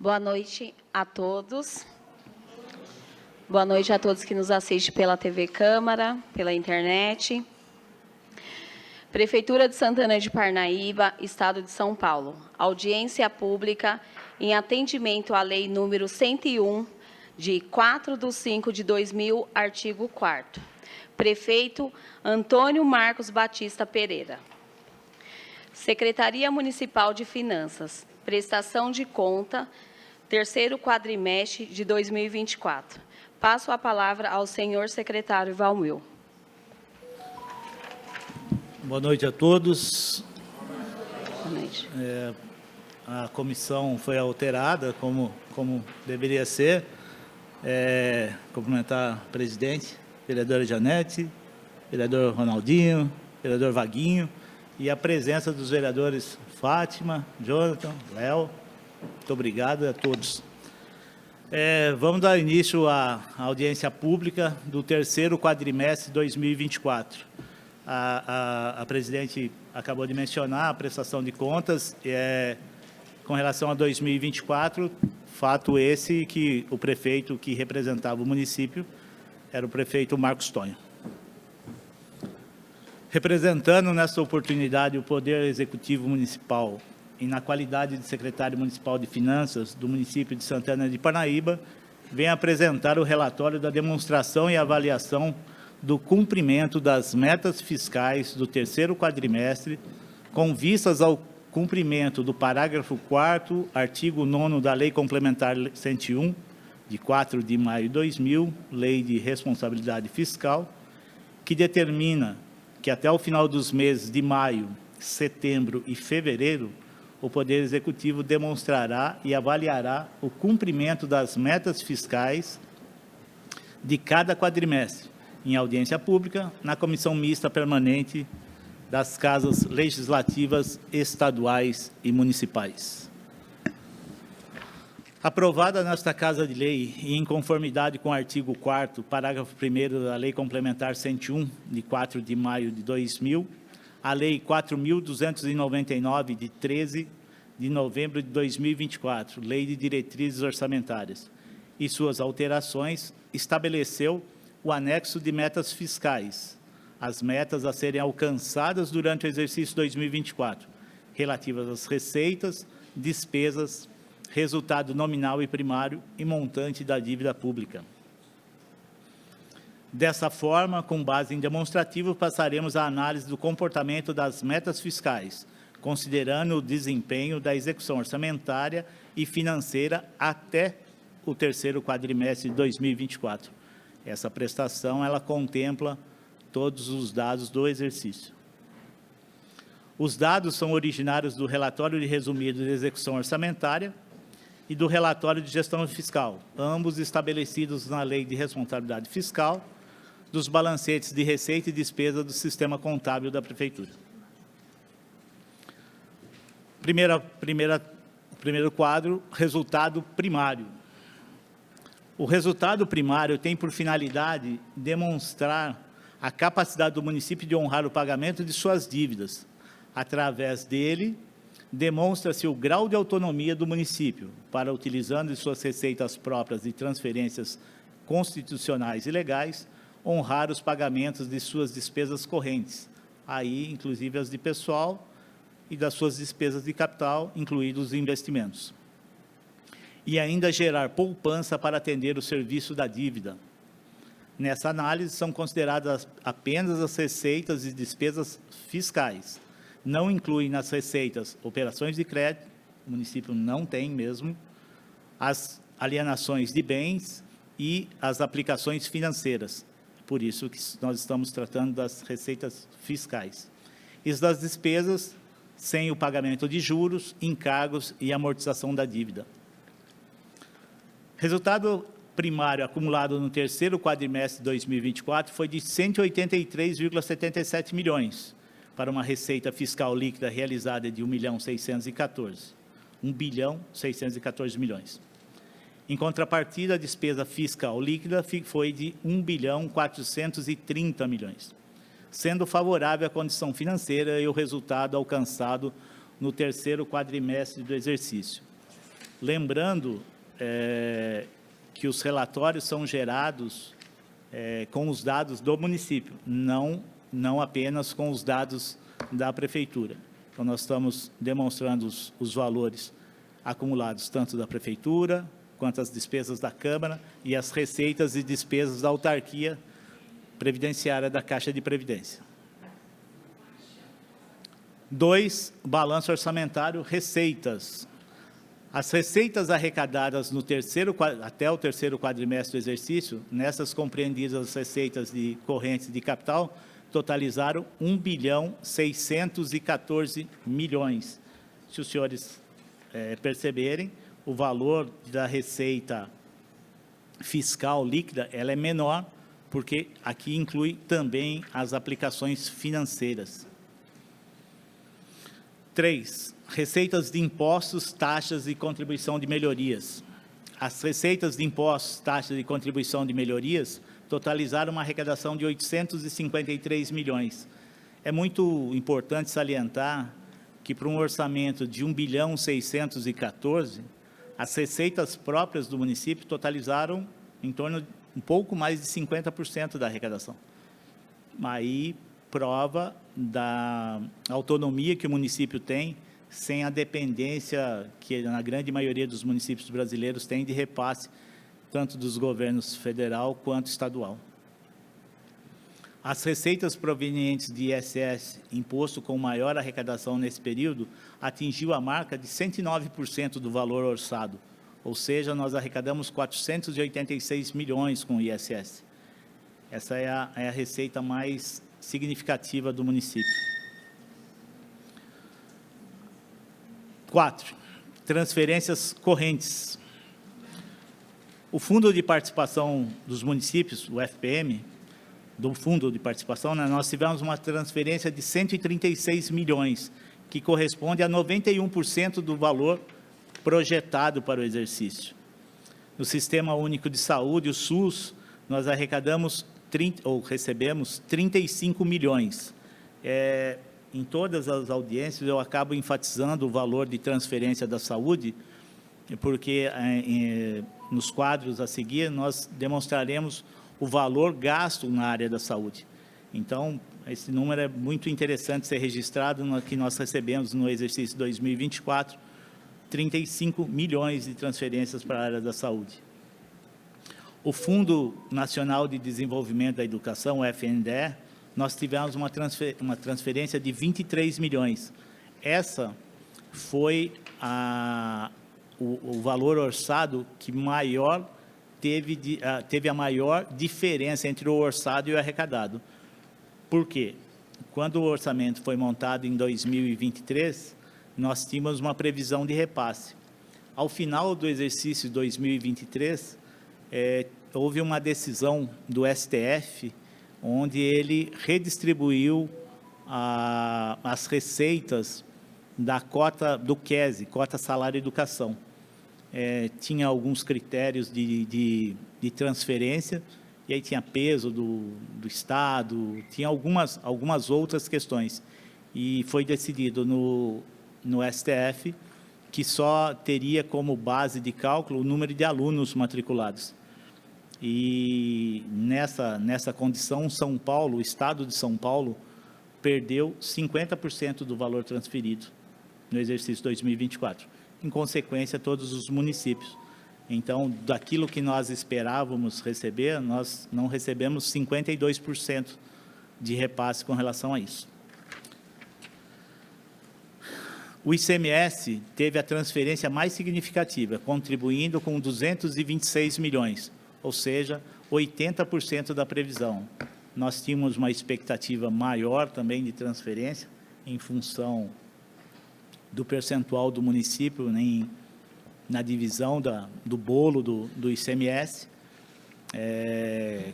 Boa noite a todos. Boa noite a todos que nos assistem pela TV Câmara, pela internet. Prefeitura de Santana de Parnaíba, Estado de São Paulo. Audiência pública em atendimento à Lei número 101, de 4/5/2000, artigo 4º. Prefeito Antônio Marcos Batista Pereira. Secretaria Municipal de Finanças. Prestação de conta, terceiro quadrimestre de 2024. Passo a palavra ao senhor secretário Valmil. Boa noite a todos. Boa noite. A comissão foi alterada, como deveria ser. Cumprimentar o presidente, vereadora Janete, vereador Ronaldinho, vereador Vaguinho, e a presença dos vereadores Fátima, Jonathan, Léo. Muito obrigado a todos. Vamos dar início à audiência pública do terceiro quadrimestre de 2024. A presidente acabou de mencionar a prestação de contas com relação a 2024, fato esse que o prefeito que representava o município era o prefeito Marcos Tonho. Representando nesta oportunidade o Poder Executivo Municipal e na qualidade de secretário municipal de Finanças do município de Santana de Parnaíba, venho apresentar o relatório da demonstração e avaliação do cumprimento das metas fiscais do terceiro quadrimestre, com vistas ao cumprimento do parágrafo 4º, artigo 9º da Lei Complementar 101, de 4 de maio de 2000, Lei de Responsabilidade Fiscal, que determina que até o final dos meses de maio, setembro e fevereiro, o Poder Executivo demonstrará e avaliará o cumprimento das metas fiscais de cada quadrimestre, em audiência pública, na Comissão Mista Permanente das Casas Legislativas Estaduais e Municipais. Aprovada nesta Casa de Lei e em conformidade com o artigo 4º, parágrafo 1º da Lei Complementar 101, de 4 de maio de 2000, a Lei 4.299, de 13 de novembro de 2024, Lei de Diretrizes Orçamentárias, e suas alterações, estabeleceu o anexo de metas fiscais, as metas a serem alcançadas durante o exercício 2024, relativas às receitas, despesas, resultado nominal e primário e montante da dívida pública. Dessa forma, com base em demonstrativo, passaremos à análise do comportamento das metas fiscais, considerando o desempenho da execução orçamentária e financeira até o terceiro quadrimestre de 2024. Essa prestação, ela contempla todos os dados do exercício. Os dados são originários do relatório de resumido de execução orçamentária e do relatório de gestão fiscal, ambos estabelecidos na Lei de Responsabilidade Fiscal, dos balancetes de receita e despesa do sistema contábil da Prefeitura. Primeiro quadro, resultado primário. O resultado primário tem por finalidade demonstrar a capacidade do município de honrar o pagamento de suas dívidas. Através dele, demonstra-se o grau de autonomia do município para, utilizando de suas receitas próprias e transferências constitucionais e legais, honrar os pagamentos de suas despesas correntes, aí inclusive as de pessoal e das suas despesas de capital, incluídos os investimentos. E ainda gerar poupança para atender o serviço da dívida. Nessa análise, são consideradas apenas as receitas e despesas fiscais. Não incluem nas receitas operações de crédito, o município não tem mesmo, as alienações de bens e as aplicações financeiras. Por isso que nós estamos tratando das receitas fiscais. E das despesas, sem o pagamento de juros, encargos e amortização da dívida. Resultado primário acumulado no terceiro quadrimestre de 2024 foi de 183,77 milhões, para uma receita fiscal líquida realizada de 1.614 milhões. Em contrapartida, a despesa fiscal líquida foi de 1.430 milhões, sendo favorável à condição financeira e o resultado alcançado no terceiro quadrimestre do exercício. Lembrando que os relatórios são gerados com os dados do município, não apenas com os dados da Prefeitura. Então, nós estamos demonstrando os valores acumulados tanto da Prefeitura, quanto as despesas da Câmara e as receitas e despesas da autarquia previdenciária da Caixa de Previdência. 2, balanço orçamentário, receitas. As receitas arrecadadas até o terceiro quadrimestre do exercício, nessas compreendidas as receitas de correntes de capital, totalizaram 1.614 bilhões. Se os senhores perceberem, o valor da receita fiscal líquida ela é menor, porque aqui inclui também as aplicações financeiras. 3, receitas de impostos, taxas e contribuição de melhorias. As receitas de impostos, taxas e contribuição de melhorias totalizaram uma arrecadação de 853 milhões. É muito importante salientar que, para um orçamento de 1.614 bilhão, as receitas próprias do município totalizaram em torno de um pouco mais de 50% da arrecadação. Aí prova da autonomia que o município tem, sem a dependência que na grande maioria dos municípios brasileiros tem de repasse, tanto dos governos federal quanto estadual. As receitas provenientes de ISS, imposto com maior arrecadação nesse período, atingiu a marca de 109% do valor orçado, ou seja, nós arrecadamos 486 milhões com o ISS. Essa é a receita mais significativa do município. 4, transferências correntes. O Fundo de Participação dos Municípios, o FPM, do Fundo de Participação, nós tivemos uma transferência de 136 milhões, que corresponde a 91% do valor projetado para o exercício. No Sistema Único de Saúde, o SUS, nós recebemos 35 milhões. Em todas as audiências, eu acabo enfatizando o valor de transferência da saúde, porque nos quadros a seguir, nós demonstraremos o valor gasto na área da saúde. Então, esse número é muito interessante ser registrado, que nós recebemos no exercício 2024, 35 milhões de transferências para a área da saúde. O Fundo Nacional de Desenvolvimento da Educação, o FNDE, nós tivemos uma transferência de 23 milhões. Essa foi o valor orçado que teve a maior diferença entre o orçado e o arrecadado. Por quê? Quando o orçamento foi montado em 2023, nós tínhamos uma previsão de repasse. Ao final do exercício 2023, houve uma decisão do STF, onde ele redistribuiu as receitas da cota do QESE, cota salário e educação. Tinha alguns critérios de transferência, e aí tinha peso do Estado, tinha algumas outras questões. E foi decidido no STF que só teria como base de cálculo o número de alunos matriculados. E nessa condição, São Paulo, o Estado de São Paulo, perdeu 50% do valor transferido no exercício 2024. Em consequência, todos os municípios. Então, daquilo que nós esperávamos receber, nós não recebemos 52% de repasse com relação a isso. O ICMS teve a transferência mais significativa, contribuindo com 226 milhões, ou seja, 80% da previsão. Nós tínhamos uma expectativa maior também de transferência, em função do percentual do município na divisão do bolo do ICMS.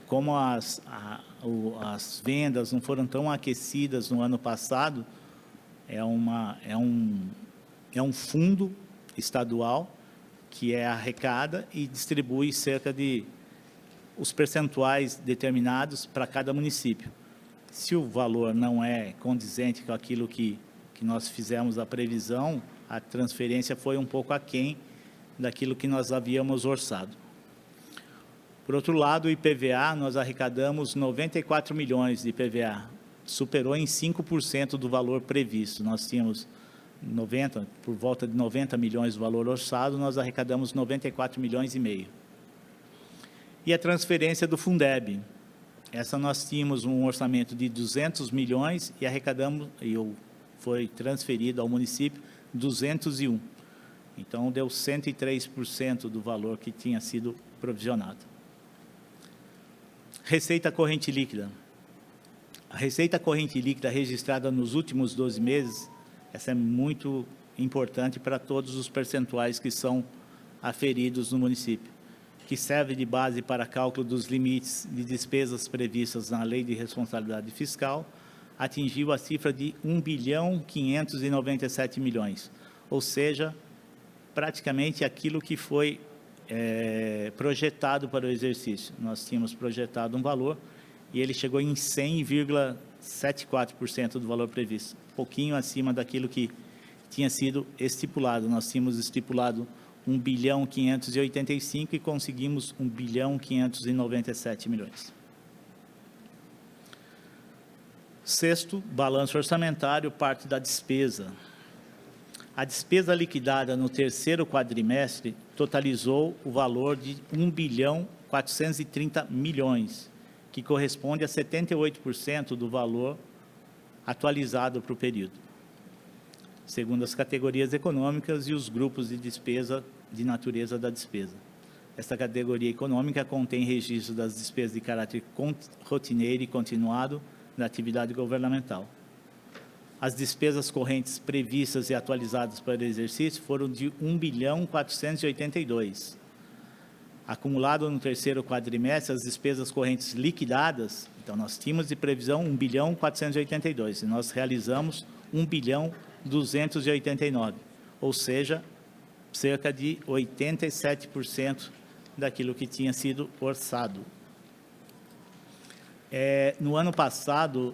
Como as vendas não foram tão aquecidas no ano passado, é um fundo estadual que arrecada e distribui cerca de os percentuais determinados para cada município. Se o valor não é condizente com aquilo que nós fizemos a previsão, a transferência foi um pouco aquém daquilo que nós havíamos orçado. Por outro lado, o IPVA, nós arrecadamos 94 milhões de IPVA, superou em 5% do valor previsto. Nós tínhamos por volta de 90 milhões do valor orçado, nós arrecadamos 94 milhões e meio. E a transferência do Fundeb, essa nós tínhamos um orçamento de 200 milhões e arrecadamos, foi transferido ao município 201. Então, deu 103% do valor que tinha sido provisionado. Receita corrente líquida. A receita corrente líquida registrada nos últimos 12 meses, essa é muito importante para todos os percentuais que são aferidos no município, que serve de base para cálculo dos limites de despesas previstas na Lei de Responsabilidade Fiscal, atingiu a cifra de 1.597 milhões, ou seja, praticamente aquilo que foi projetado para o exercício. Nós tínhamos projetado um valor e ele chegou em 100,74% do valor previsto, um pouquinho acima daquilo que tinha sido estipulado. Nós tínhamos estipulado 1.585 e conseguimos 1.597 milhões. Sexto, balanço orçamentário, parte da despesa. A despesa liquidada no terceiro quadrimestre totalizou o valor de 1.430 milhões, que corresponde a 78% do valor atualizado para o período, segundo as categorias econômicas e os grupos de despesa de natureza da despesa. Esta categoria econômica contém registro das despesas de caráter rotineiro e continuado da atividade governamental. As despesas correntes previstas e atualizadas para o exercício foram de 1.482. Acumulado no terceiro quadrimestre, as despesas correntes liquidadas, então nós tínhamos de previsão 1.482 e nós realizamos 1.289, ou seja, cerca de 87% daquilo que tinha sido orçado. No ano passado,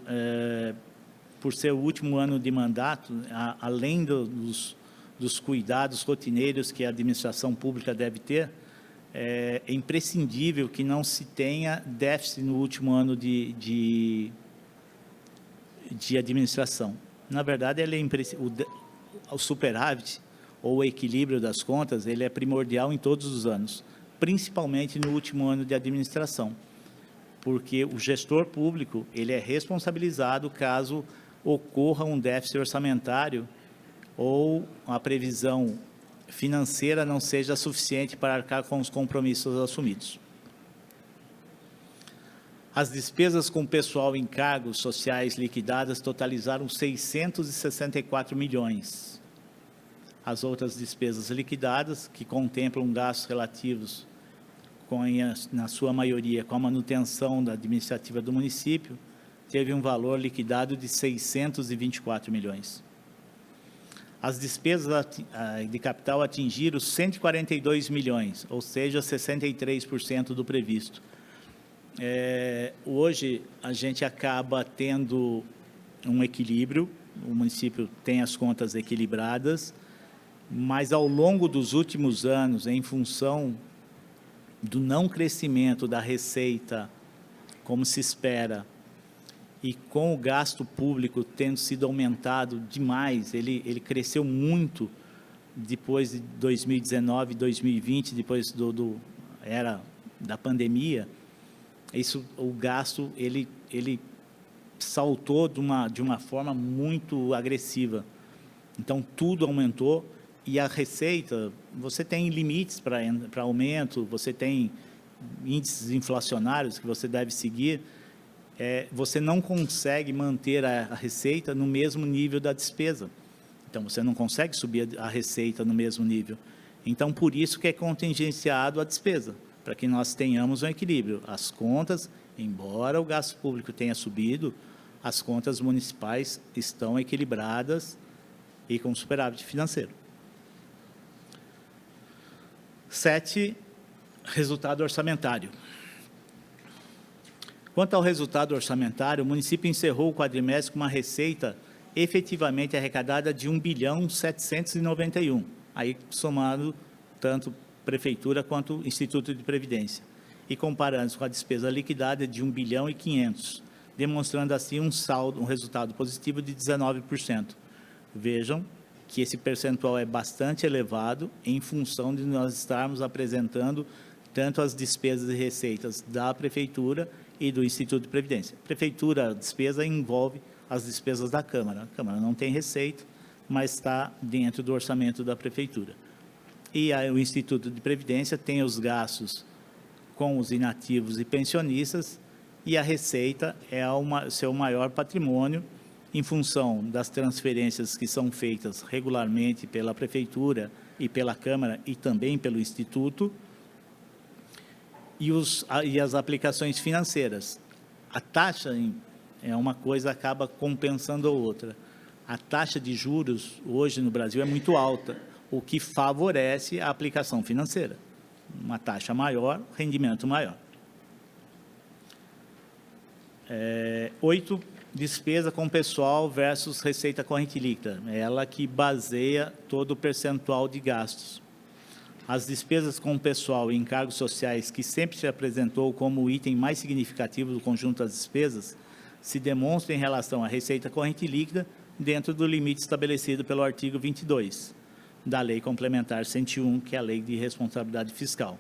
por ser o último ano de mandato, além dos cuidados rotineiros que a administração pública deve ter, é imprescindível que não se tenha déficit no último ano de administração. Na verdade, o superávit ou o equilíbrio das contas, ele é primordial em todos os anos, principalmente no último ano de administração, porque o gestor público ele é responsabilizado caso ocorra um déficit orçamentário ou a previsão financeira não seja suficiente para arcar com os compromissos assumidos. As despesas com pessoal em cargos sociais liquidadas totalizaram 664 milhões. As outras despesas liquidadas, que contemplam gastos relativos, na sua maioria, com a manutenção da administrativa do município, teve um valor liquidado de 624 milhões. As despesas de capital atingiram 142 milhões, ou seja, 63% do previsto. Hoje, a gente acaba tendo um equilíbrio, o município tem as contas equilibradas, mas ao longo dos últimos anos, em função do não crescimento da receita, como se espera, e com o gasto público tendo sido aumentado demais, ele cresceu muito depois de 2019, 2020, depois era da pandemia. O gasto ele saltou de uma forma muito agressiva. Então, tudo aumentou e a receita, você tem limites para aumento, você tem índices inflacionários que você deve seguir, você não consegue manter a receita no mesmo nível da despesa. Então, você não consegue subir a receita no mesmo nível. Então, por isso que é contingenciado a despesa, para que nós tenhamos um equilíbrio. As contas, embora o gasto público tenha subido, as contas municipais estão equilibradas e com superávit financeiro. 7, resultado orçamentário. Quanto ao resultado orçamentário, o município encerrou o quadrimestre com uma receita efetivamente arrecadada de 1.791, aí somado tanto Prefeitura quanto Instituto de Previdência. E comparando com a despesa liquidada de 1 bilhão e 500, demonstrando assim um resultado positivo de 19%. Vejam que esse percentual é bastante elevado em função de nós estarmos apresentando tanto as despesas e receitas da Prefeitura e do Instituto de Previdência. Prefeitura, a despesa envolve as despesas da Câmara. A Câmara não tem receita, mas está dentro do orçamento da Prefeitura. E o Instituto de Previdência tem os gastos com os inativos e pensionistas, e a receita é seu maior patrimônio, em função das transferências que são feitas regularmente pela Prefeitura e pela Câmara e também pelo Instituto, e as aplicações financeiras. A taxa é uma coisa, acaba compensando a outra. A taxa de juros hoje no Brasil é muito alta, o que favorece a aplicação financeira. Uma taxa maior, rendimento maior. 8, despesa com pessoal versus receita corrente líquida. É ela que baseia todo o percentual de gastos. As despesas com pessoal e encargos sociais, que sempre se apresentou como o item mais significativo do conjunto das despesas, se demonstra em relação à receita corrente líquida dentro do limite estabelecido pelo artigo 22 da Lei Complementar 101, que é a Lei de Responsabilidade Fiscal.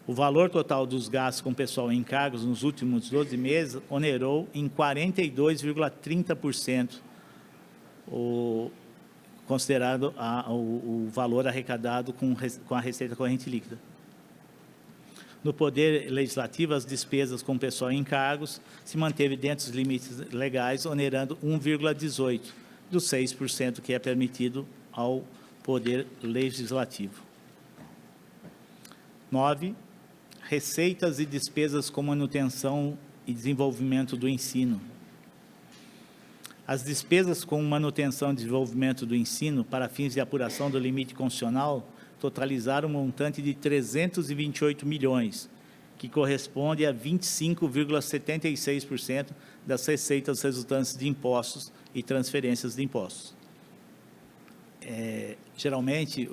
O valor total dos gastos com pessoal e encargos nos últimos 12 meses onerou em 42,30% considerado o valor arrecadado com a receita corrente líquida. No Poder Legislativo, as despesas com pessoal e encargos se manteve dentro dos limites legais, onerando 1,18% dos 6% que é permitido ao Poder Legislativo. 9, receitas e despesas com manutenção e desenvolvimento do ensino. As despesas com manutenção e desenvolvimento do ensino para fins de apuração do limite constitucional totalizaram um montante de 328 milhões, que corresponde a 25,76% das receitas resultantes de impostos e transferências de impostos. Geralmente,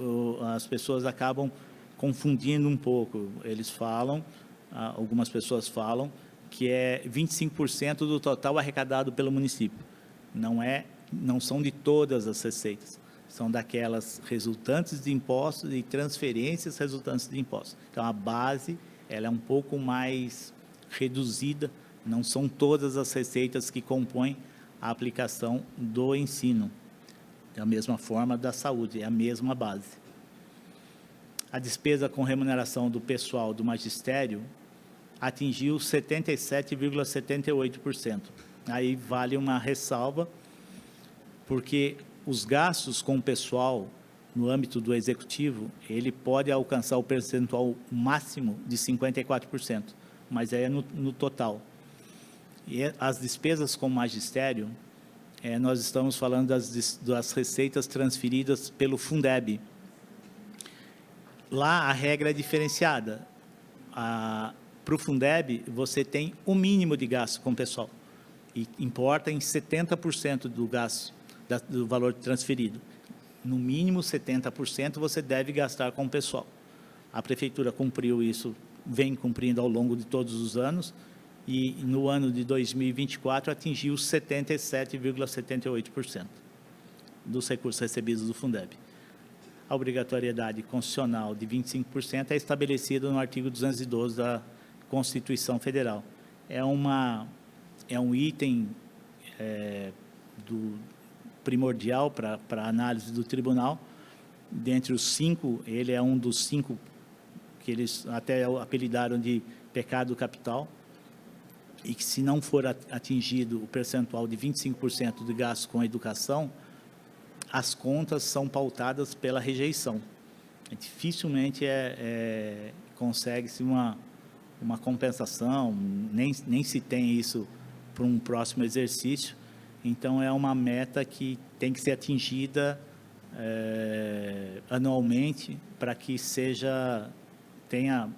as pessoas acabam confundindo um pouco. Eles falam, algumas pessoas falam, que é 25% do total arrecadado pelo município. Não são de todas as receitas, são daquelas resultantes de impostos e transferências resultantes de impostos. Então, a base ela é um pouco mais reduzida, não são todas as receitas que compõem a aplicação do ensino. Da mesma forma da saúde, é a mesma base. A despesa com remuneração do pessoal do magistério atingiu 77,78%. Aí vale uma ressalva, porque os gastos com o pessoal no âmbito do executivo, ele pode alcançar o percentual máximo de 54%, mas é no total. E as despesas com o magistério, nós estamos falando das receitas transferidas pelo Fundeb. Lá a regra é diferenciada. Para o Fundeb, você tem o mínimo de gasto com o pessoal, e importa em 70% do gasto, do valor transferido. No mínimo 70% você deve gastar com o pessoal. A Prefeitura cumpriu isso, vem cumprindo ao longo de todos os anos, e no ano de 2024 atingiu 77,78% dos recursos recebidos do Fundeb. A obrigatoriedade constitucional de 25% é estabelecida no artigo 212 da Constituição Federal. É um item primordial para a análise do tribunal. Dentre os 5, ele é um dos 5 que eles até apelidaram de pecado capital, e que, se não for atingido o percentual de 25% de gasto com a educação, as contas são pautadas pela rejeição. Dificilmente consegue-se uma compensação, nem se tem isso para um próximo exercício. Então, é uma meta que tem que ser atingida anualmente, para que tenha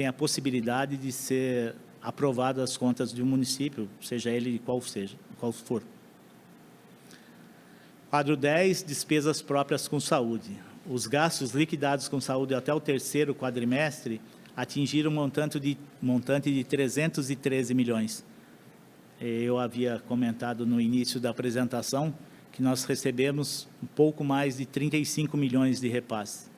a possibilidade de ser aprovado as contas de um município, seja ele qual for. Quadro 10, despesas próprias com saúde. os gastos liquidados com saúde até o terceiro quadrimestre atingiram um montante de 313 milhões. Eu havia comentado no início da apresentação que nós recebemos um pouco mais de 35 milhões de repasse.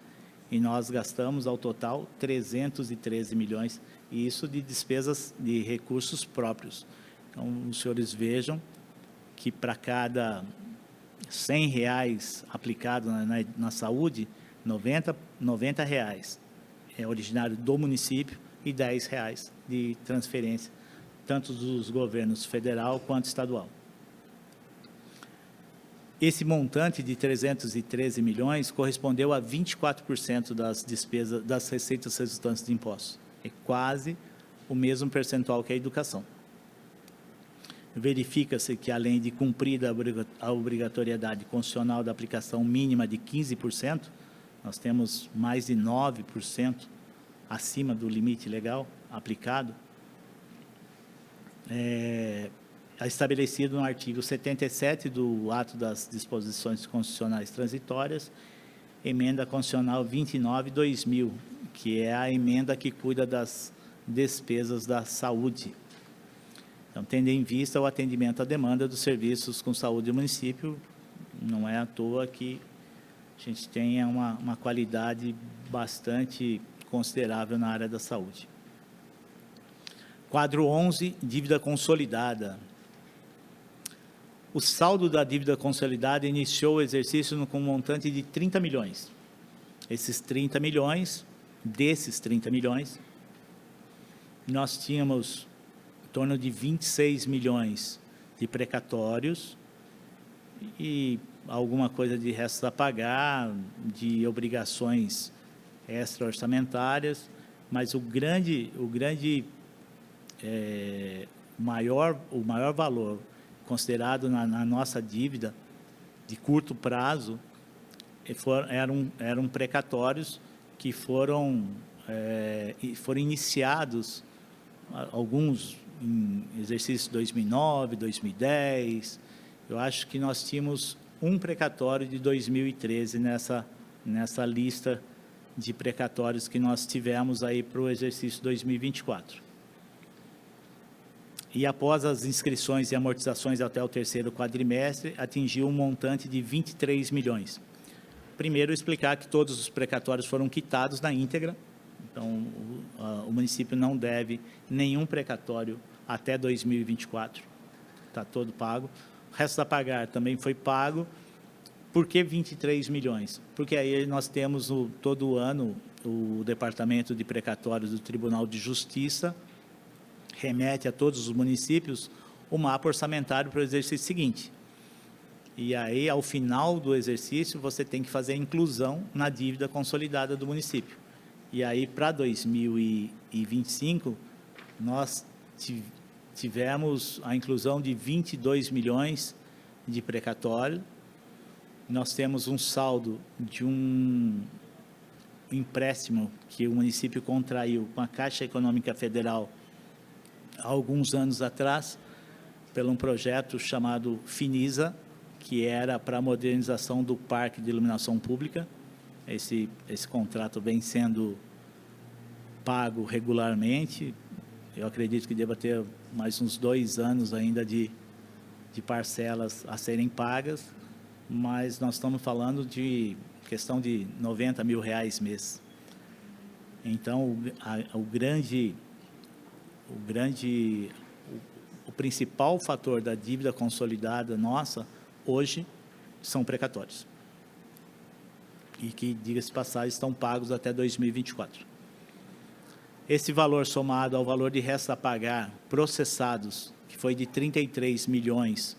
E nós gastamos, ao total, 313 milhões, e isso de despesas de recursos próprios. Então, os senhores vejam que para cada R$100 aplicado na saúde, 90 reais é originário do município e R$10 de transferência, tanto dos governos federal quanto estadual. Esse montante de 313 milhões correspondeu a 24% das despesas, das receitas resultantes de impostos. É quase o mesmo percentual que a educação. Verifica-se que, além de cumprida a obrigatoriedade constitucional da aplicação mínima de 15%, nós temos mais de 9% acima do limite legal aplicado, é estabelecido no artigo 77 do Ato das Disposições Constitucionais Transitórias, emenda constitucional 29/2000, que é a emenda que cuida das despesas da saúde. Então, tendo em vista o atendimento à demanda dos serviços com saúde do município, não é à toa que a gente tenha uma qualidade bastante considerável na área da saúde. Quadro 11, dívida consolidada. O saldo da dívida consolidada iniciou o exercício com um montante de 30 milhões. Desses 30 milhões, nós tínhamos em torno de 26 milhões de precatórios e alguma coisa de restos a pagar, de obrigações extra-orçamentárias, mas o maior valor considerado na nossa dívida de curto prazo eram precatórios que foram iniciados, alguns em exercício 2009, 2010. Eu acho que nós tínhamos um precatório de 2013 nessa lista de precatórios que nós tivemos aí para o exercício 2024. E após as inscrições e amortizações até o terceiro quadrimestre, atingiu um montante de 23 milhões. Primeiro, explicar que todos os precatórios foram quitados na íntegra, então o município não deve nenhum precatório até 2024, está todo pago. O resto a pagar também foi pago. Por que 23 milhões? Porque aí nós temos todo ano o Departamento de Precatórios do Tribunal de Justiça remete a todos os municípios o mapa orçamentário para o exercício seguinte. E aí, ao final do exercício, você tem que fazer a inclusão na dívida consolidada do município. E aí, para 2025, nós tivemos a inclusão de 22 milhões de precatório. Nós temos um saldo de um empréstimo que o município contraiu com a Caixa Econômica Federal há alguns anos atrás, pelo um projeto chamado Finisa, que era para a modernização do parque de iluminação pública. Esse contrato vem sendo pago regularmente. Eu acredito que deva ter mais uns 2 anos ainda de parcelas a serem pagas, mas nós estamos falando de questão de R$90 mil mês. Então, o principal fator da dívida consolidada nossa, hoje, são precatórios. E que, diga-se de passagem, estão pagos até 2024. Esse valor somado ao valor de restos a pagar processados, que foi de 33 milhões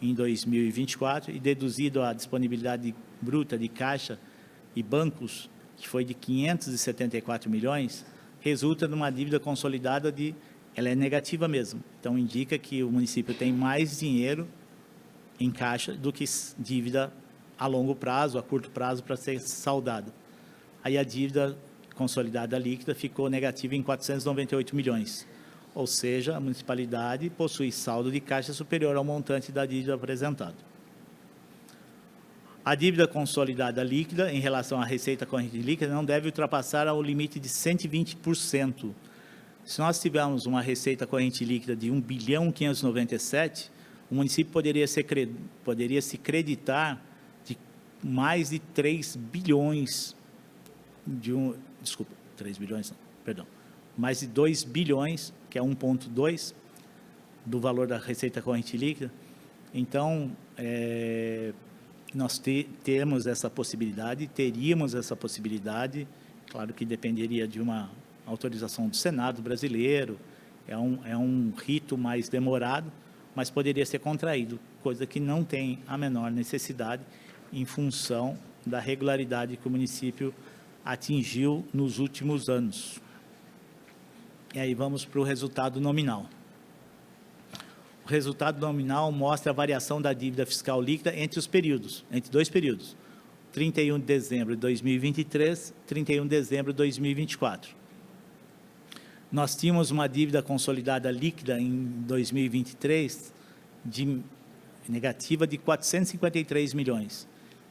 em 2024, e deduzido a disponibilidade bruta de caixa e bancos, que foi de 574 milhões, resulta numa dívida consolidada ela é negativa mesmo. Então, indica que o município tem mais dinheiro em caixa do que dívida a longo prazo, a curto prazo, para ser saldada. Aí a dívida consolidada líquida ficou negativa em 498 milhões. Ou seja, a municipalidade possui saldo de caixa superior ao montante da dívida apresentado. A dívida consolidada líquida em relação à receita corrente líquida não deve ultrapassar o limite de 120%. Se nós tivermos uma receita corrente líquida de 1.597 bilhão, o município poderia se creditar de mais de 3 bilhões, desculpa, 3 bilhões não, perdão, mais de 2 bilhões, que é 1,2 do valor da receita corrente líquida. Então, nós temos essa possibilidade, teríamos essa possibilidade, claro que dependeria de uma autorização do Senado brasileiro, é um rito mais demorado, mas poderia ser contraído, coisa que não tem a menor necessidade em função da regularidade que o município atingiu nos últimos anos. E aí vamos para o resultado nominal. O resultado nominal mostra a variação da dívida fiscal líquida entre dois períodos, 31 de dezembro de 2023, 31 de dezembro de 2024. Nós tínhamos uma dívida consolidada líquida em 2023 negativa de 453 milhões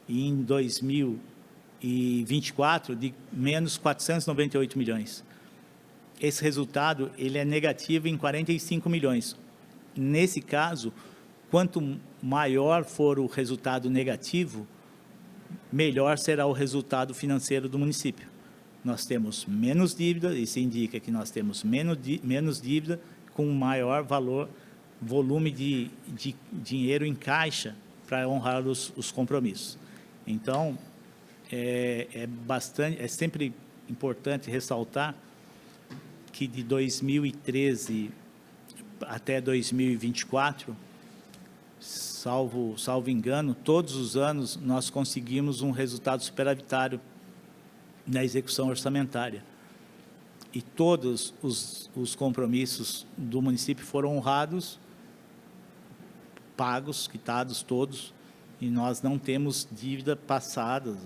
e em 2024 de menos 498 milhões. Esse resultado ele é negativo em 45 milhões. Nesse caso, quanto maior for o resultado negativo, melhor será o resultado financeiro do município. Nós temos menos dívida, isso indica que nós temos menos dívida com maior volume de dinheiro em caixa para honrar os compromissos. Então, é sempre importante ressaltar que de 2013 até 2024, salvo engano, todos os anos nós conseguimos um resultado superavitário na execução orçamentária. E todos os compromissos do município foram honrados, pagos, quitados todos, e nós não temos dívida passada.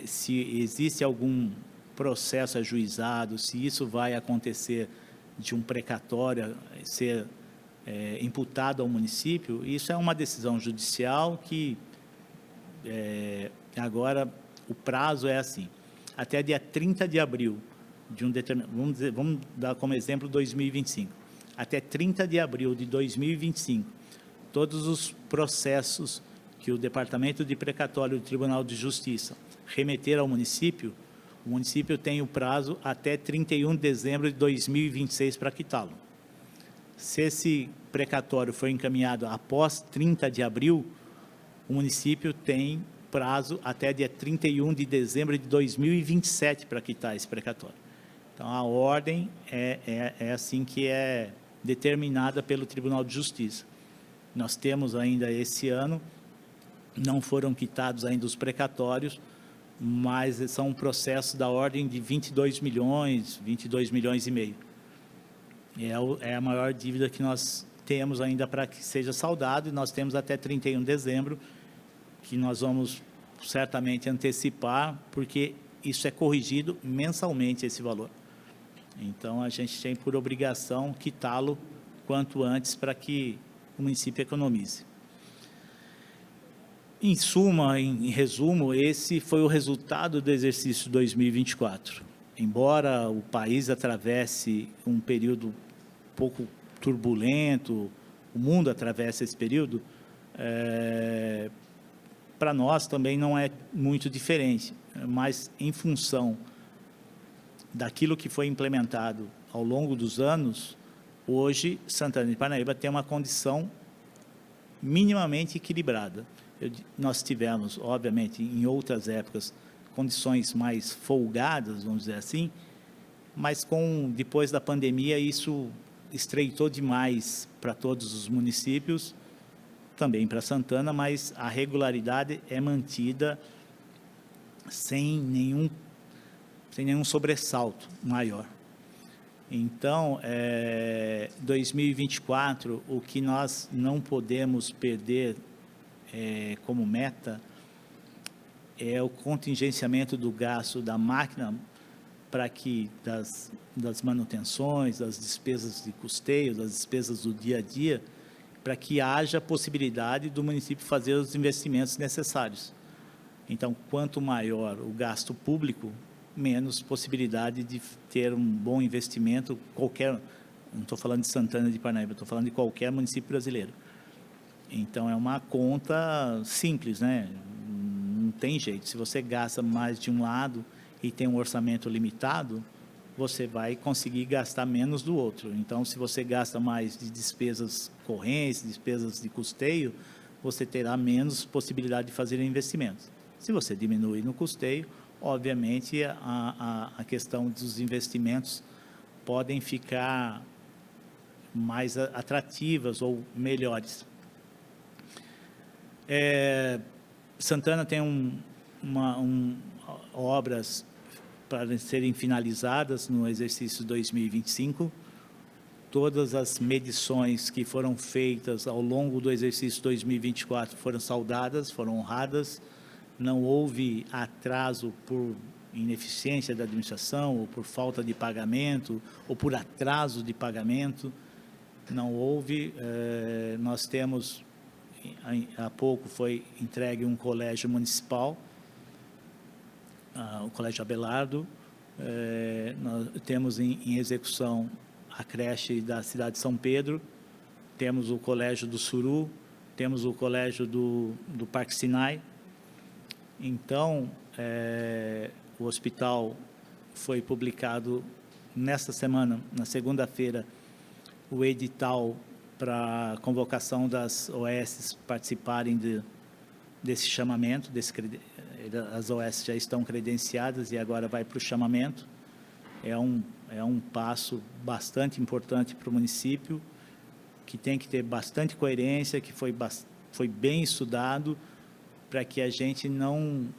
Se existe algum processo ajuizado, se isso vai acontecer de um precatório ser imputado ao município, isso é uma decisão judicial que agora o prazo é assim. Até dia 30 de abril, vamos dar como exemplo 2025, até 30 de abril de 2025, todos os processos que o Departamento de Precatório do Tribunal de Justiça remeter ao município, o município tem o prazo até 31 de dezembro de 2026 para quitá-lo. Se esse precatório for encaminhado após 30 de abril, o município tem prazo até dia 31 de dezembro de 2027 para quitar esse precatório. Então, a ordem é assim que é determinada pelo Tribunal de Justiça. Nós temos ainda esse ano, não foram quitados ainda os precatórios, mas são um processo da ordem de 22 milhões e meio. É a maior dívida que nós temos ainda para que seja saldado, e nós temos até 31 de dezembro, que nós vamos certamente antecipar, porque isso é corrigido mensalmente, esse valor. Então, a gente tem por obrigação quitá-lo quanto antes para que o município economize. Em suma, em resumo, esse foi o resultado do exercício 2024. Embora o país atravesse um período pouco turbulento, o mundo atravessa esse período, para nós também não é muito diferente, mas em função daquilo que foi implementado ao longo dos anos, hoje Santana de Parnaíba tem uma condição minimamente equilibrada. Nós tivemos, obviamente, em outras épocas, condições mais folgadas, vamos dizer assim, mas depois da pandemia isso estreitou demais para todos os municípios, também para Santana, mas a regularidade é mantida sem nenhum sobressalto maior. Então, 2024, o que nós não podemos perder como meta é o contingenciamento do gasto da máquina para que das manutenções, das despesas de custeio, das despesas do dia a dia, para que haja possibilidade do município fazer os investimentos necessários. Então, quanto maior o gasto público, menos possibilidade de ter um bom investimento, não estou falando de Santana de Parnaíba, estou falando de qualquer município brasileiro. Então, é uma conta simples, né? Não tem jeito. Se você gasta mais de um lado e tem um orçamento limitado, você vai conseguir gastar menos do outro. Então, se você gasta mais de despesas correntes, despesas de custeio, você terá menos possibilidade de fazer investimentos. Se você diminui no custeio, obviamente, a questão dos investimentos podem ficar mais atrativas ou melhores. Santana tem obras para serem finalizadas no exercício 2025. Todas as medições que foram feitas ao longo do exercício 2024 foram saudadas, foram honradas. Não houve atraso por ineficiência da administração, ou por falta de pagamento, ou por atraso de pagamento. Não houve. Nós temos, há pouco foi entregue um colégio municipal, o Colégio Abelardo. Nós temos em execução a creche da cidade de São Pedro, temos o Colégio do Suru, temos o Colégio do Parque Sinai. Então, o hospital foi publicado nesta semana, na segunda-feira, o edital para convocação das OS participarem desse chamamento, as OS já estão credenciadas e agora vai para o chamamento. É um passo bastante importante para o município, que tem que ter bastante coerência, que foi bem estudado, para que a gente não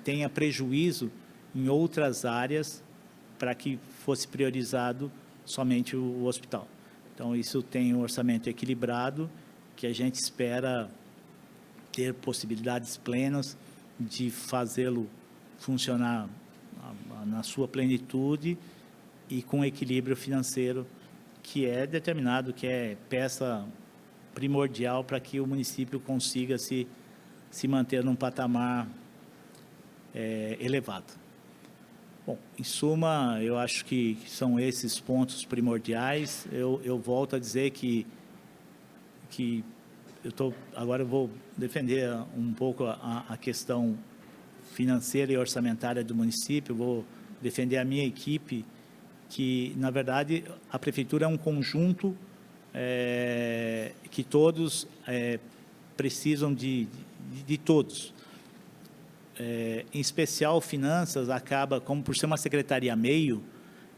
tenha prejuízo em outras áreas, para que fosse priorizado somente o hospital. Então, isso tem um orçamento equilibrado, que a gente espera ter possibilidades plenas de fazê-lo funcionar na sua plenitude e com equilíbrio financeiro, que é determinado, que é peça primordial para que o município consiga se manter num patamar elevado. Bom, em suma, eu acho que são esses pontos primordiais. Eu volto a dizer que agora eu vou defender um pouco a questão financeira e orçamentária do município, vou defender a minha equipe, que, na verdade, a prefeitura é um conjunto que todos precisam de todos. Em especial, finanças acaba, como por ser uma secretaria meio,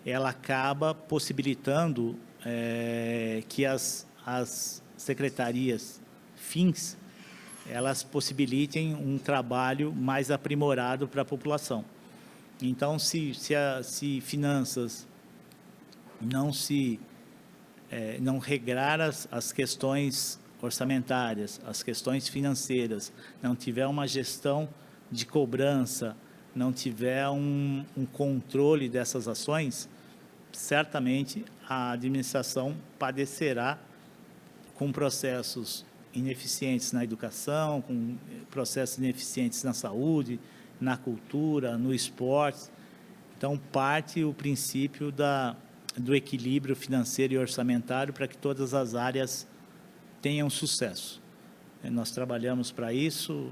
ela acaba possibilitando que as secretarias fins, elas possibilitem um trabalho mais aprimorado para a população. Então, se finanças não regrar as questões orçamentárias, as questões financeiras, não tiver uma gestão de cobrança, não tiver um controle dessas ações, certamente a administração padecerá com processos ineficientes na educação, com processos ineficientes na saúde, na cultura, no esporte. Então, parte o princípio do equilíbrio financeiro e orçamentário para que todas as áreas tenham sucesso. Nós trabalhamos para isso,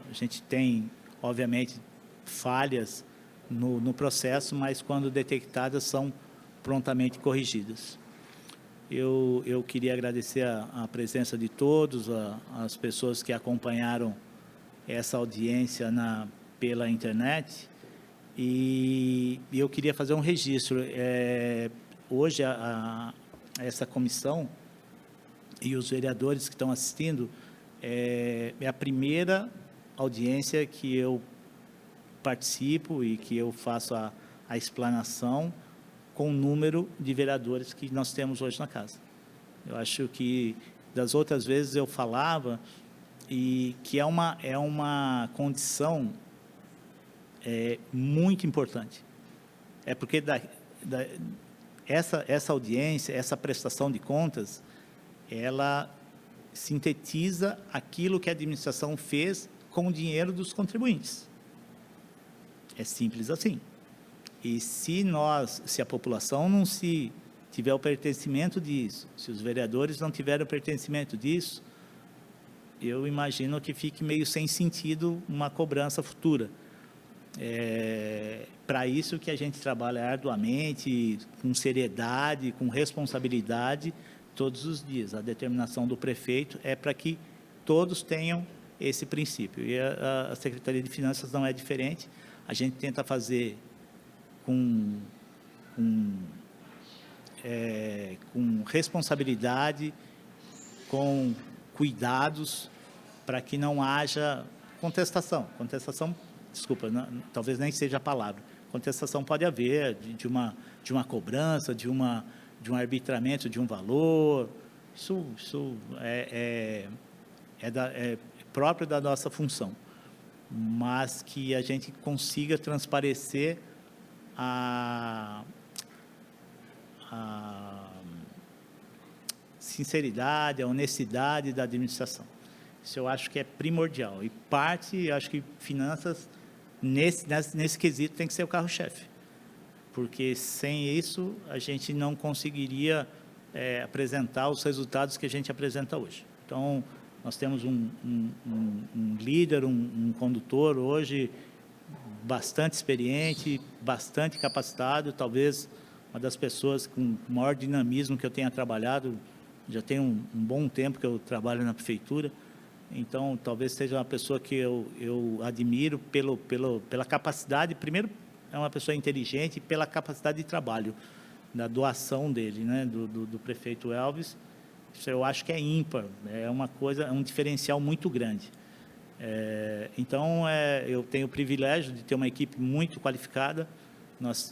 a gente tem, obviamente, falhas no processo, mas quando detectadas são prontamente corrigidas. Eu queria agradecer a presença de todos, as pessoas que acompanharam essa audiência pela internet, e eu queria fazer um registro. Hoje, essa comissão e os vereadores que estão assistindo, é a primeira audiência que eu participo e que eu faço a explanação com o número de vereadores que nós temos hoje na casa. Eu acho que das outras vezes eu falava e que é uma condição muito importante. É porque essa audiência, essa prestação de contas, ela sintetiza aquilo que a administração fez com o dinheiro dos contribuintes. É simples assim. E se a população não tiver o pertencimento disso, se os vereadores não tiverem o pertencimento disso, eu imagino que fique meio sem sentido uma cobrança futura. Para isso que a gente trabalha arduamente, com seriedade, com responsabilidade, todos os dias. A determinação do prefeito é para que todos tenham esse princípio. E a Secretaria de Finanças não é diferente. A gente tenta fazer com responsabilidade, com cuidados, para que não haja contestação. Desculpa, talvez nem seja a palavra. Contestação pode haver de uma cobrança, de um arbitramento de um valor. Isso é próprio da nossa função, mas que a gente consiga transparecer a sinceridade, a honestidade da administração. Isso eu acho que é primordial. E acho que finanças, nesse quesito, tem que ser o carro-chefe. Porque sem isso, a gente não conseguiria apresentar os resultados que a gente apresenta hoje. Então, nós temos um líder, um condutor hoje bastante experiente, bastante capacitado, talvez uma das pessoas com maior dinamismo que eu tenha trabalhado. Já tem um bom tempo que eu trabalho na prefeitura, então talvez seja uma pessoa que eu admiro pela capacidade. Primeiro, é uma pessoa inteligente, pela capacidade de trabalho, da doação dele, né, do prefeito Elvis. Isso eu acho que é ímpar, é um diferencial muito grande. Então, eu tenho o privilégio de ter uma equipe muito qualificada.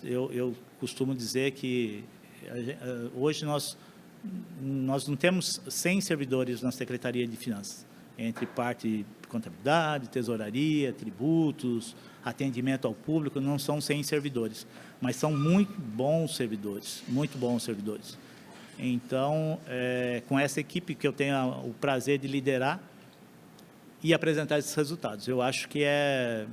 Eu costumo dizer que hoje nós não temos 100 servidores na Secretaria de Finanças, entre parte de contabilidade, tesouraria, tributos, atendimento ao público. Não são 100 servidores, mas são muito bons servidores. Então, com essa equipe que eu tenho o prazer de liderar e apresentar esses resultados, eu acho que é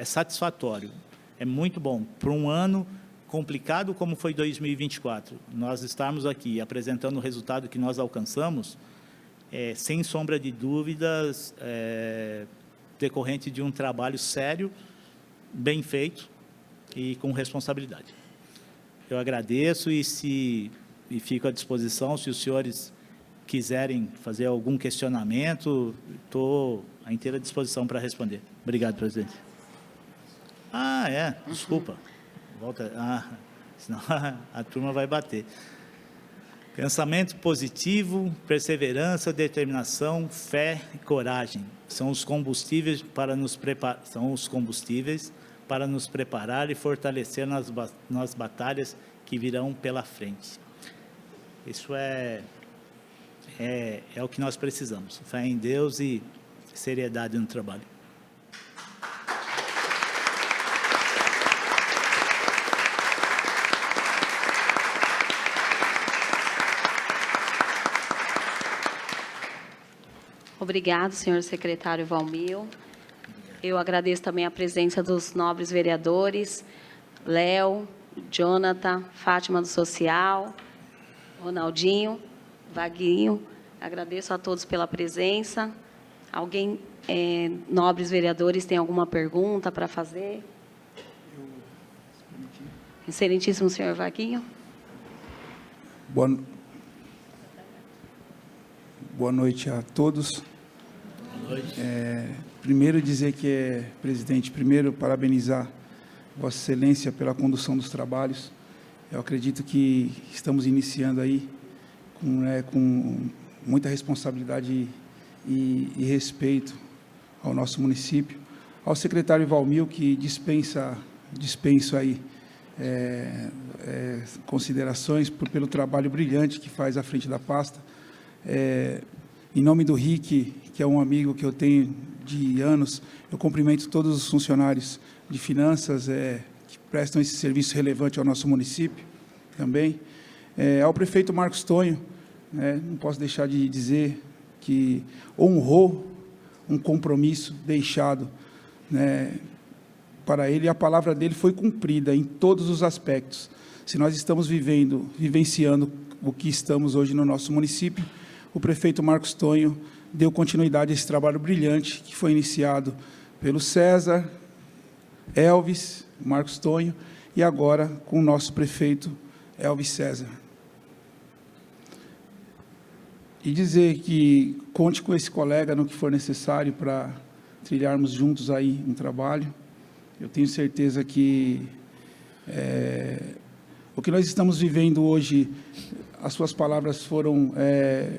satisfatório, é muito bom. Para um ano complicado como foi 2024, nós estarmos aqui apresentando o resultado que nós alcançamos, sem sombra de dúvidas, decorrente de um trabalho sério, bem feito e com responsabilidade. Eu agradeço e fico à disposição, se os senhores quiserem fazer algum questionamento, estou à inteira disposição para responder. Obrigado, presidente. Desculpa. Volta. Senão a turma vai bater. Pensamento positivo, perseverança, determinação, fé e coragem são os combustíveis para nos preparar e fortalecer nas batalhas que virão pela frente. Isso é o que nós precisamos, fé em Deus e seriedade no trabalho. Obrigado, senhor secretário Valmil. Eu agradeço também a presença dos nobres vereadores, Léo, Jonathan, Fátima do Social, Ronaldinho, Vaguinho. Agradeço a todos pela presença. Alguém, nobres vereadores, tem alguma pergunta para fazer? Excelentíssimo senhor Vaguinho. Boa noite a todos. Primeiro dizer que, presidente, parabenizar Vossa Excelência pela condução dos trabalhos. Eu acredito que estamos iniciando aí com muita responsabilidade e respeito ao nosso município. Ao secretário Valmil, que dispenso aí considerações pelo trabalho brilhante que faz à frente da pasta. Em nome do Rick, que é um amigo que eu tenho de anos, eu cumprimento todos os funcionários de finanças que prestam esse serviço relevante ao nosso município também. Ao prefeito Marcos Tonho, né, não posso deixar de dizer que honrou um compromisso deixado, né, para ele, e a palavra dele foi cumprida em todos os aspectos. Se nós estamos vivenciando o que estamos hoje no nosso município, o prefeito Marcos Tonho deu continuidade a esse trabalho brilhante que foi iniciado pelo César, Elvis, Marcos Tonho, e agora com o nosso prefeito Elvis César. E dizer que conte com esse colega no que for necessário para trilharmos juntos aí um trabalho. Eu tenho certeza que o que nós estamos vivendo hoje, as suas palavras foram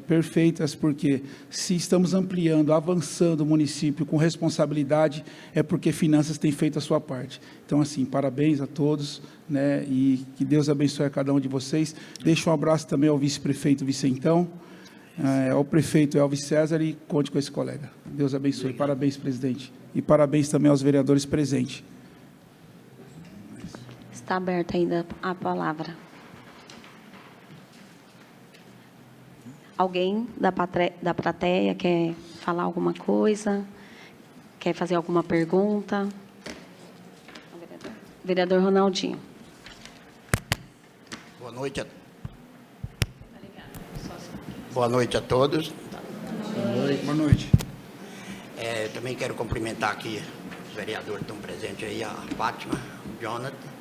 perfeitas, porque se estamos ampliando, avançando o município com responsabilidade, é porque finanças têm feito a sua parte. Então, assim, parabéns a todos, né, e que Deus abençoe a cada um de vocês. Deixo um abraço também ao vice-prefeito Vicentão, ao prefeito Elvis César, e conte com esse colega. Deus abençoe. Obrigado. Parabéns, presidente. E parabéns também aos vereadores presentes. Está aberta ainda a palavra. Alguém da plateia quer falar alguma coisa? Quer fazer alguma pergunta? Vereador Ronaldinho. Boa noite. Boa noite a todos. Boa noite. Também quero cumprimentar aqui os vereadores que estão presentes aí, a Fátima, o Jonathan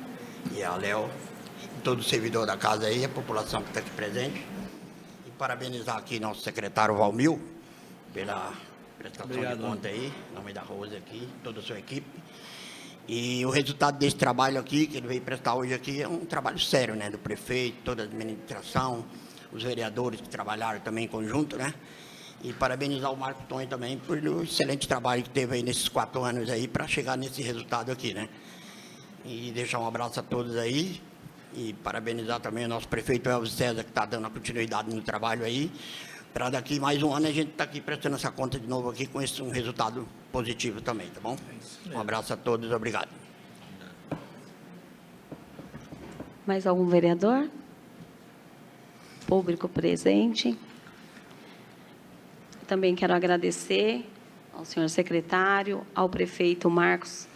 e a Léo, todo o servidor da casa aí, a população que está aqui presente. E parabenizar aqui nosso secretário Valmil pela prestação de conta aí, em nome da Rosa aqui, toda a sua equipe. E o resultado desse trabalho aqui, que ele veio prestar hoje aqui, é um trabalho sério, né, do prefeito, toda a administração, os vereadores que trabalharam também em conjunto, né? E parabenizar o Marcos Tonho também pelo excelente trabalho que teve aí nesses 4 anos aí para chegar nesse resultado aqui, né? E deixar um abraço a todos aí e parabenizar também o nosso prefeito Elvis César, que está dando a continuidade no trabalho aí, para daqui mais um ano a gente estar aqui prestando essa conta de novo aqui com um resultado positivo também, tá bom? Um abraço a todos, obrigado. Mais algum vereador? Público presente. Também quero agradecer ao senhor secretário, ao prefeito Marcos,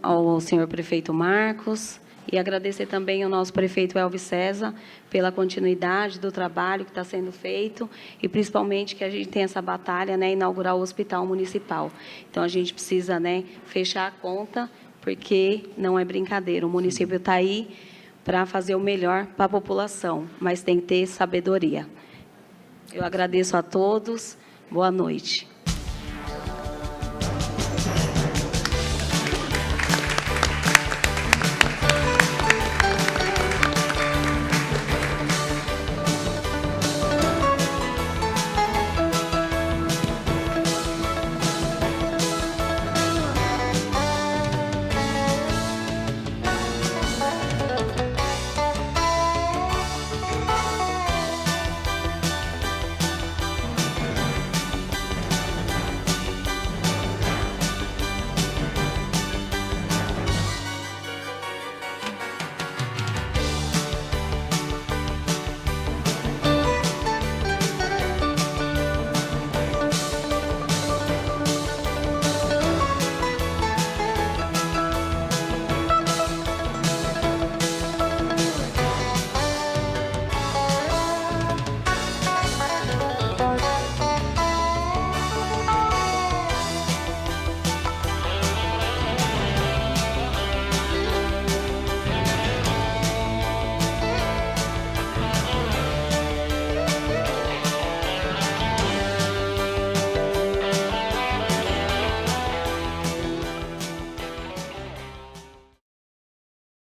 ao senhor prefeito Marcos, e agradecer também ao nosso prefeito Elvis César pela continuidade do trabalho que está sendo feito e principalmente que a gente tem essa batalha, né, inaugurar o hospital municipal. Então a gente precisa, né, fechar a conta, porque não é brincadeira. O município está aí para fazer o melhor para a população, mas tem que ter sabedoria. Eu agradeço a todos. Boa noite.